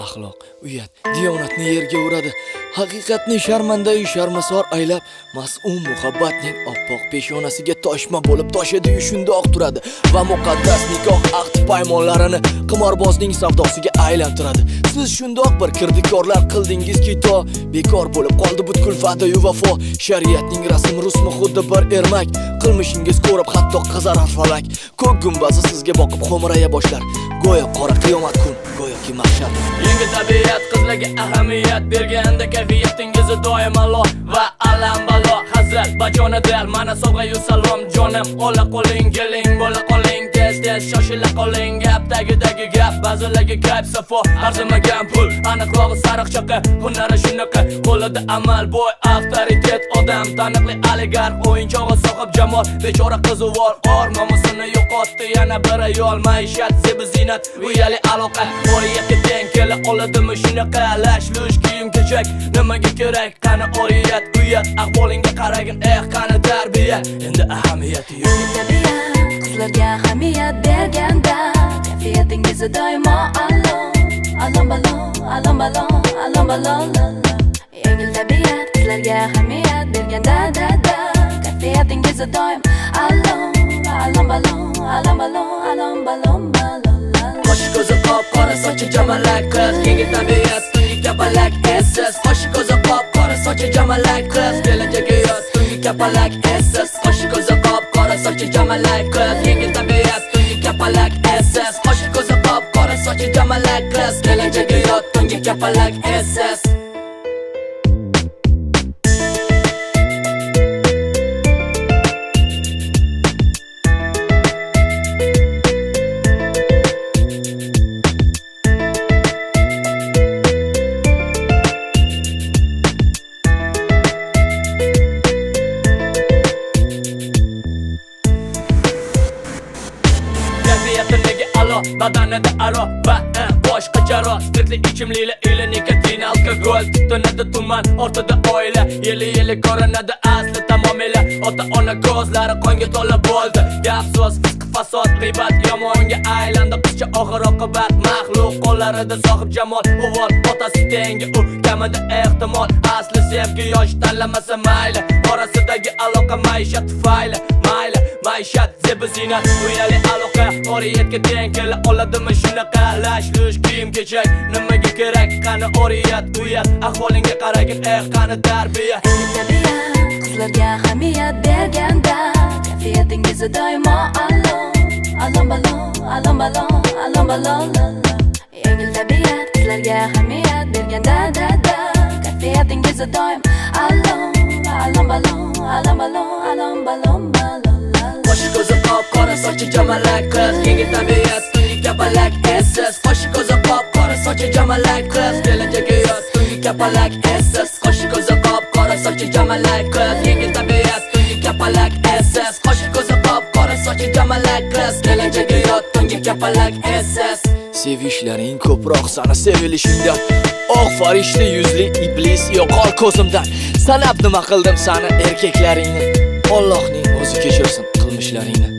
axloq, uyat, diyonatni yerga uradi. Haqiqatni sharmanda-yu sharmasor aylab, mas'um muhabbatning oppoq peshonasiga toshma bo'lib toshadi-yu shundoq turadi va muqaddas nikoh ahd paymonlarini qimorbozning savdosiga aylantiradi. Siz shundoq bir kirdikorlar qildingizki, to bekor bo'lib qoldi butkul va'da-yu vafo. Shariatning rasm rusmi xuddi bir ermak, qilmishingiz ko'rib hatto qizarar falak. Ko'k gumbazi sizga boqib xo'miraya boshlar, go'yo qora qiyomat kun, go'yoki mahshar. Yangi tabiat qizlarga ahamiyat berganda kayfiyatingiz doim alo va alam balo. Hazrat bajona del mana sovg'a-yu salom jonim. Ola qo'ling, keling, bo'la qoling, tez shoshila qoling. Gap tagidagi gap, ba'zilarga gap safo, arzimagan pul, aniqlog'i sariq chaqa, hunari shunaqa. Qo'lida amal, boy, avtoritet, odam, taniqli oligarx, o'yinchog'i sohib jamol, bechora qizuvor, or nomusini yo'qotdi yana bir ayol. Maishat, sebi zinat, uyali aloqa, oriyatga teng kela oladimi shunaqa? Lash-lush kiyim kechak, nimaga kerak? Qani oriyat, uyat, ahvolingga qaragin, qani tarbiya, endi ahamiyati yo'q. Qizlarga ahamiyat berganda kayfiyatingiz doimo alo, alom balon, alom balon, alom balon. Yengil tabiat qizlarga ahamiyat berganda kayfiyatingiz doim alo, alom balon, alom balon, alom balon. Qo'sh ko'zi qop-qora, sochi jamalak qiz, yengil tabiat, tungi kapalak essiz. Qo'sh ko'zi qop-qora, sochi jamalak qiz, kelajagi yoz, tungi kapalak essiz. Qo'sh ko'zi qop-qora, sochi jamalak qiz, yengil tabiat, tungi kapalak essiz. Qo'sh ko'zi qop-qora, sochi jamalak qiz, kelajagi yoz, tungi kapalak essiz. Badanida aro va boshqa jaro, spirtli ichimliklar ila nikotin, alkogol, tutunadi tuman, ortida oila, yili ko'rinadi asli tamomila. Ota-ona ko'zlari qonga to'la bo'ldi, gap so'z, fisq fasod, g'iybat yomonga aylandi. Qizcha oxir oqibat, maxluq qo'llarida sohib jamol, o'g'il otasi tengi u, kamida ehtimol, asli sevgi yosh tanlamasa mayli, orasidagi aloqa maishat tufayli, mayli, maishat zebi zinat, uyali aloqa, oriyatga teng kela oladimi shunaqa? Lash-lush kiyim kechak, nimaga kerak? Qani oriyat, uyat, ahvolingga qaragin, qani tarbiya. Qizlarga ahamiyat berganda kayfiyatingiz doimo alo, alom balon, alom balon, alom balon. Yengil tabiat qizlarga ahamiyat berganda kayfiyatingiz doim alo, alom balon, alom balon, alom balon. Qo'sh ko'zi qop-qora, sochi jamalak qiz, yengil tabiat, tungi kapalak essiz. Qo'sh ko'zi qop-qora, sochi jamalak qiz, kelajagi yoz, tungi kapalak essiz. Qo'sh ko'zi qop-qora, sochi jamalak qiz, yengil tabiat, tungi kapalak essiz. Qo'sh ko'zi qop-qora, sochi jamalak qiz, kelajagi yoz, tungi kapalak essiz. Sevishlaring ko'proq sana sevilishingdan, oq farishta yuzli iblis yo'qol ko'zimdan. Sanab nima qildim sana erkaklaringni, Allohning o'zi kechirsin qilmishlaringni.